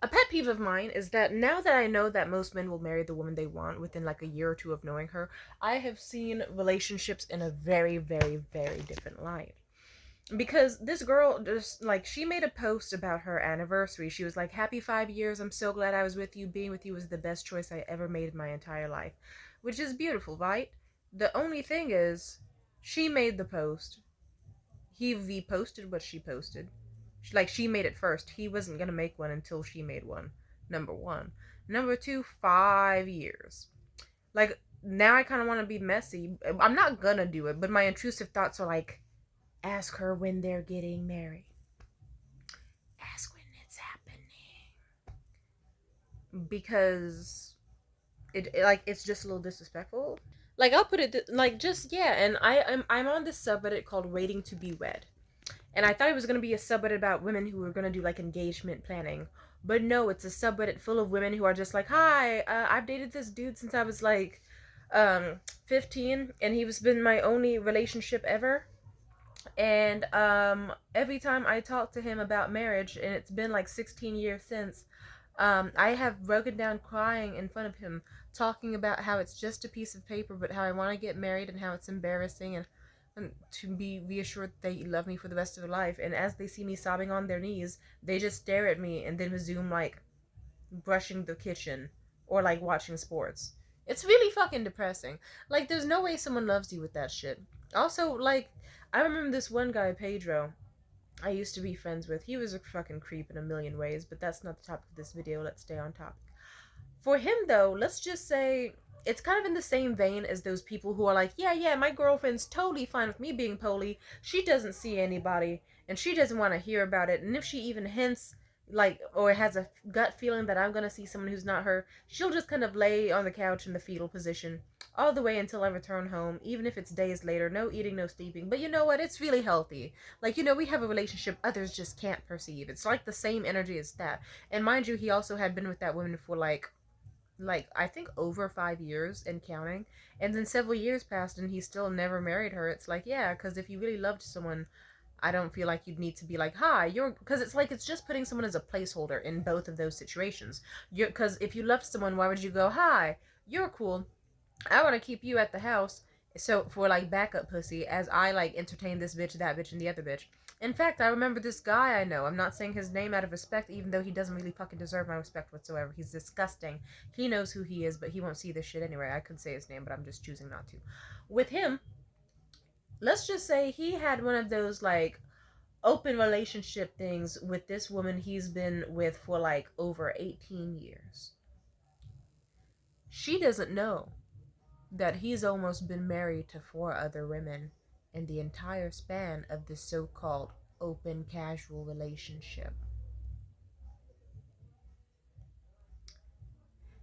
A pet peeve of mine is that now that I know that most men will marry the woman they want within like a year or two of knowing her, I have seen relationships in a very, very, very different light. Because this girl just like she made a post about her anniversary. She was like, "Happy 5 years. I'm so glad I was with you. Being with you was the best choice I ever made in my entire life." Which is beautiful, right? The only thing is, she made the post. He reposted what she posted. Like, she made it first. He wasn't gonna make one until she made one. Number one. Number two, 5 years. Like, now I kind of want to be messy. I'm not gonna do it, but my intrusive thoughts are like, ask her when they're getting married. Ask when it's happening. Because like, it's just a little disrespectful. Like, I'll put it like, just, yeah. And I'm on this subreddit called Waiting to Be Wed. And I thought it was going to be a subreddit about women who were going to do like engagement planning. But no, it's a subreddit full of women who are just like, "Hi, I've dated this dude since I was like 15, and he was been my only relationship ever. And every time I talk to him about marriage, and it's been like 16 years since, I have broken down crying in front of him, talking about how it's just a piece of paper, but how I want to get married and how it's embarrassing, and to be reassured that they love me for the rest of their life. And as they see me sobbing on their knees, they just stare at me and then resume like brushing the kitchen or like watching sports. It's really fucking depressing. Like, there's no way someone loves you with that shit. Also, like, I remember this one guy, Pedro, I used to be friends with. He was a fucking creep in a million ways, but that's not the topic of this video. Let's stay on topic. For him, though, let's just say it's kind of in the same vein as those people who are like, "Yeah, yeah, my girlfriend's totally fine with me being poly. She doesn't see anybody, and she doesn't want to hear about it. And if she even hints, like, or has a gut feeling that I'm going to see someone who's not her, she'll just kind of lay on the couch in the fetal position all the way until I return home, even if it's days later. No eating, no sleeping. But you know what? It's really healthy. Like, we have a relationship others just can't perceive. It's like the same energy as that. And mind you, he also had been with that woman for like I think over 5 years and counting, and then several years passed and he still never married her. It's like, yeah, because if you really loved someone, I don't feel like you'd need to be like, "Hi, you're," because it's like it's just putting someone as a placeholder in both of those situations. You're Because if you loved someone, why would you go, "Hi, you're cool, I want to keep you at the house," so for like backup pussy, as I like entertain this bitch, that bitch, and the other bitch. In fact, I remember this guy I know. I'm not saying his name out of respect, even though he doesn't really fucking deserve my respect whatsoever. He's disgusting. He knows who he is, but he won't see this shit anyway. I could say his name, but I'm just choosing not to. With him, let's just say he had one of those like open relationship things with this woman he's been with for like over 18 years. She doesn't know that he's almost been married to 4 other women in the entire span of this so called open casual relationship.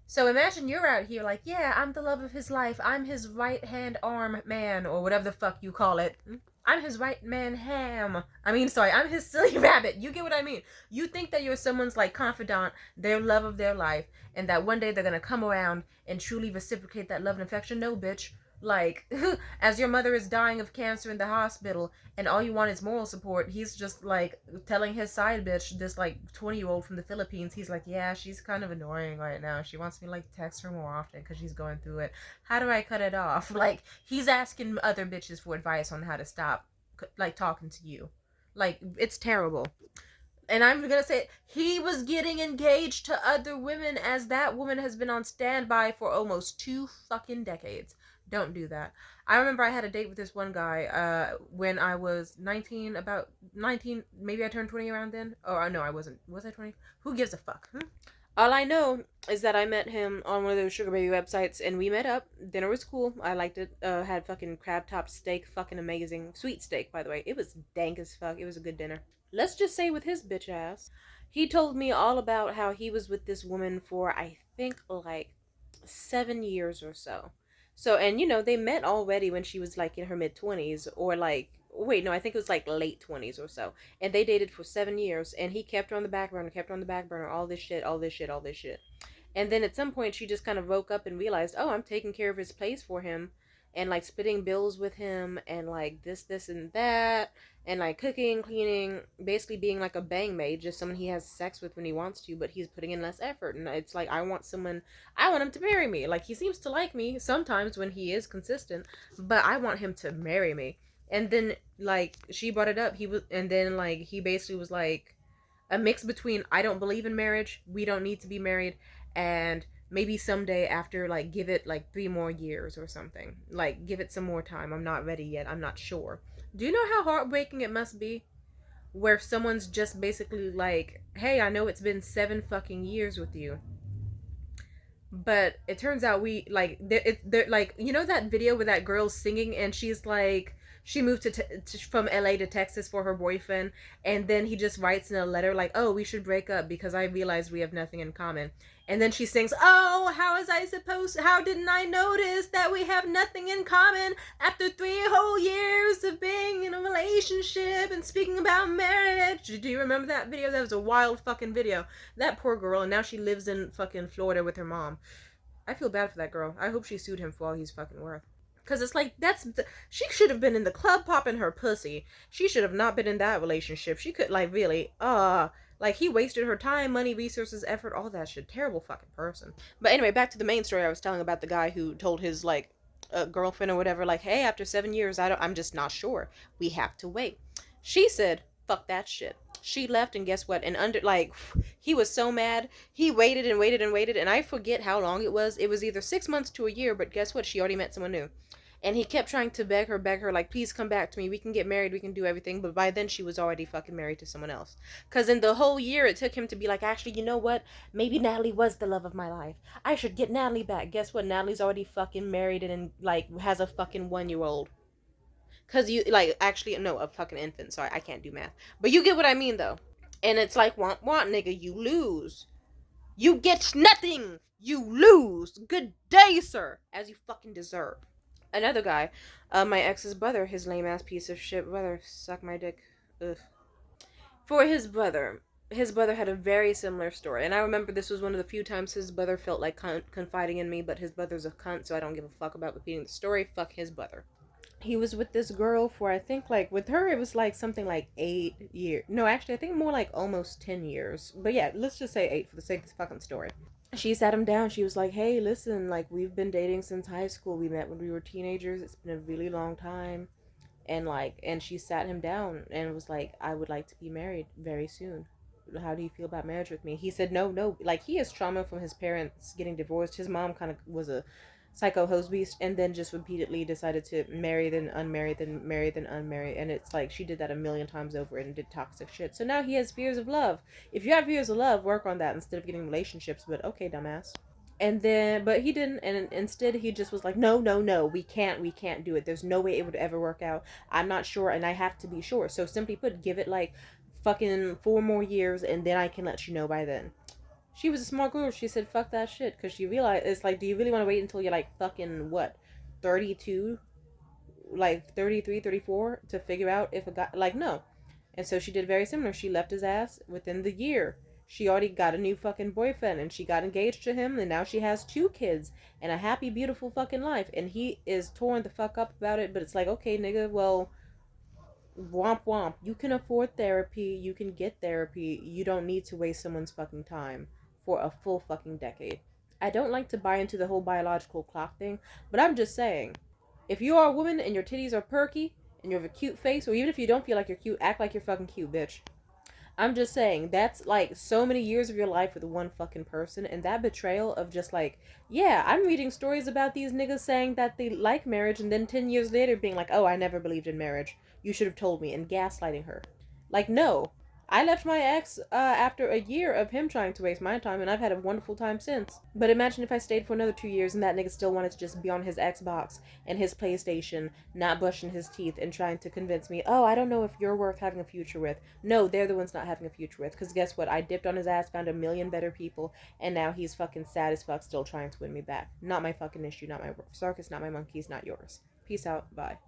So imagine you're out here like, "Yeah, I'm the love of his life. I'm his right hand arm man," or whatever the fuck you call it. "I'm his right man ham. Sorry, I'm his silly rabbit." You get what I mean? You think that you're someone's like confidant, their love of their life, and that one day they're gonna come around and truly reciprocate that love and affection. No, bitch. Like, as your mother is dying of cancer in the hospital and all you want is moral support, he's just like telling his side bitch, this like 20-year-old from the Philippines, he's like, "Yeah, she's kind of annoying right now. She wants me to like text her more often because she's going through it. How do I cut it off?" Like, he's asking other bitches for advice on how to stop like talking to you. Like, it's terrible. And I'm gonna say, he was getting engaged to other women as that woman has been on standby for almost 2 fucking decades. Don't do that. I remember I had a date with this one guy when I was 19, about 19, maybe I turned 20 around then. Oh, no, I wasn't. Was I 20? Who gives a fuck? All I know is that I met him on one of those sugar baby websites, and we met up. Dinner was cool. I liked it. Had fucking crab top steak, fucking amazing. Sweet steak, by the way. It was dank as fuck. It was a good dinner. Let's just say with his bitch ass, he told me all about how he was with this woman for, I think, like 7 years or so. So, and they met already when she was like in her mid 20s, or like, wait, no, I think it was like late 20s or so. And they dated for 7 years, and he kept her on the back burner, kept her on the back burner, all this shit, all this shit, all this shit. And then at some point, she just kind of woke up and realized, "Oh, I'm taking care of his place for him." and like splitting bills with him and like this and that and like cooking, cleaning, basically being like a bang maid, just someone he has sex with when he wants to, but he's putting in less effort. And it's like, I want him to marry me. Like, he seems to like me sometimes when he is consistent, but I want him to marry me. And then like she brought it up, and then like he basically was like a mix between I don't believe in marriage, we don't need to be married, and maybe someday after, like, give it like 3 more years or something. Like, give it some more time. I'm not ready yet. I'm not sure. Do you know how heartbreaking it must be? Where someone's just basically like, hey, I know it's been 7 fucking years with you, but it turns out we like they're like, you know that video where that girl's singing and she's like, she moved from LA to Texas for her boyfriend, and then he just writes in a letter like, oh, we should break up because I realized we have nothing in common. And then she sings, oh, how didn't I notice that we have nothing in common after 3 whole years of being in a relationship and speaking about marriage? Do you remember that video? That was a wild fucking video. That poor girl, and now she lives in fucking Florida with her mom. I feel bad for that girl. I hope she sued him for all he's fucking worth. Because it's like, she should have been in the club popping her pussy. She should have not been in that relationship. She could, like, really, like, he wasted her time, money, resources, effort, all that shit. Terrible fucking person. But anyway, back to the main story I was telling about the guy who told his, like, girlfriend or whatever, like, hey, after 7 years, I'm just not sure. We have to wait. She said, fuck that shit. She left, and guess what? And he was so mad. He waited and waited and waited, and I forget how long it was. It was either 6 months to a year, but guess what? She already met someone new. And he kept trying to beg her, like, please come back to me. We can get married. We can do everything. But by then, she was already fucking married to someone else. Because in the whole year, it took him to be like, actually, you know what? Maybe Natalie was the love of my life. I should get Natalie back. Guess what? Natalie's already fucking married and, like, has a fucking 1-year-old. Because you, like, actually, no, a fucking infant. Sorry, I can't do math. But you get what I mean, though. And it's like, want, nigga, you lose. You get nothing. You lose. Good day, sir. As you fucking deserve. Another guy, my ex's brother, his lame ass piece of shit brother, suck my dick. Ugh. For his brother had a very similar story, and I remember this was one of the few times his brother felt like confiding in me, but his brother's a cunt, so I don't give a fuck about repeating the story. Fuck his brother. He was with this girl for, I think, like, with her it was like something like 8 years. No, actually, I think more like almost 10 years. But yeah, let's just say 8 for the sake of this fucking story. She sat him down. She was like, hey, listen, like, we've been dating since high school. We met when we were teenagers. It's been a really long time. And like, and she sat him down and was like, I would like to be married very soon. How do you feel about marriage with me? He said, no, no. Like, he has trauma from his parents getting divorced. His mom kind of was a psycho hose beast, and then just repeatedly decided to marry, then unmarry, then marry, then unmarry. And it's like she did that a million times over and did toxic shit. So now he has fears of love. If you have fears of love, work on that instead of getting relationships. But okay, dumbass. And then, but he didn't, and instead he just was like, no, no, no, we can't do it. There's no way it would ever work out. I'm not sure, and I have to be sure. So simply put, give it like fucking 4 more years, and then I can let you know by then. She was a smart girl. She said, fuck that shit, because she realized, it's like, do you really want to wait until you're like fucking, what, 32? Like 33, 34 to figure out if a guy, like, no. And so she did very similar. She left his ass within the year. She already got a new fucking boyfriend, and she got engaged to him, and now she has 2 kids and a happy, beautiful fucking life. And he is torn the fuck up about it, but it's like, okay, nigga, well, womp womp. You can afford therapy, you can get therapy. You don't need to waste someone's fucking time for a full fucking decade. I don't like to buy into the whole biological clock thing, but I'm just saying, if you are a woman and your titties are perky and you have a cute face, or even if you don't feel like you're cute, act like you're fucking cute, bitch. I'm just saying, that's like so many years of your life with one fucking person, and that betrayal of just like, yeah, I'm reading stories about these niggas saying that they like marriage, and then 10 years later being like, oh, I never believed in marriage. You should have told me, and gaslighting her. Like, no. I left my ex after a year of him trying to waste my time, and I've had a wonderful time since. But imagine if I stayed for another 2 years and that nigga still wanted to just be on his Xbox and his PlayStation, not brushing his teeth and trying to convince me, oh, I don't know if you're worth having a future with. No, they're the ones not having a future with. Because guess what? I dipped on his ass, found a million better people, and now he's fucking sad as fuck still trying to win me back. Not my fucking issue, not my circus, not my monkeys, not yours. Peace out. Bye.